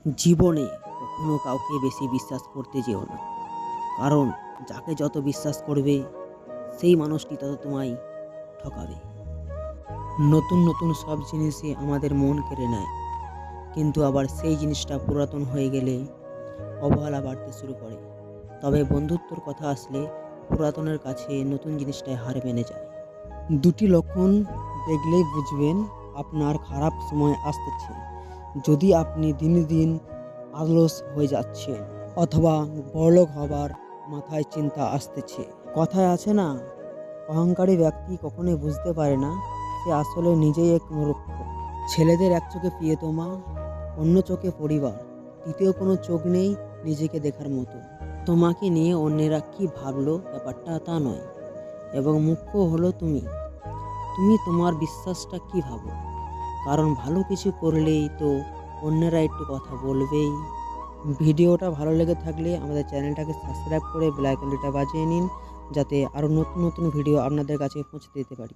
জীবনে কখনো কাউকে বেশি বিশ্বাস করতে যেও না, কারণ যাকে যত বিশ্বাস করবে সেই মানুষটি তত তোমায় ঠকাবে। নতুন নতুন সব জিনিসই আমাদের মন কেড়ে নেয়, কিন্তু আবার সেই জিনিসটা পুরাতন হয়ে গেলে অবহেলা বাড়তে শুরু করে। তবে বন্ধুত্বর কথা আসলে পুরাতনের কাছে নতুন জিনিসটাই হার মেনে যায়। দুটি লক্ষণ দেখলেই বুঝবেন আপনার খারাপ সময় আসতেছে। যদি আপনি দিনে দিন অলস হয়ে যাচ্ছেন, অথবা বড়লোক হবার মাথায় চিন্তা আসতেছে। কথায় আছে না, অহংকারী ব্যক্তি কখনোই বুঝতে পারে না সে আসলে নিজেই এক মূর্খ। ছেলেদের এক চোখে প্রিয়তমা, অন্য চোখে পরিবার, তৃতীয় কোনো চোখ নেই নিজেকে দেখার মতো। তোমাকে নিয়ে অন্যেরা কি ভাবলো ব্যাপারটা তা নয়, এবং মুখ্য হলো তুমি তুমি তোমার বিশ্বাসটা কি ভাবো। কারণ ভালো কিছু করলেই তো অন্যেরা একটু কথা বলবেই। ভিডিওটা ভালো লেগে থাকলে আমাদের চ্যানেলটাকে সাবস্ক্রাইব করে বেল আইকনটা বাজিয়ে নিন, যাতে আরও নতুন নতুন ভিডিও আপনাদের কাছে পৌঁছে দিতে পারি।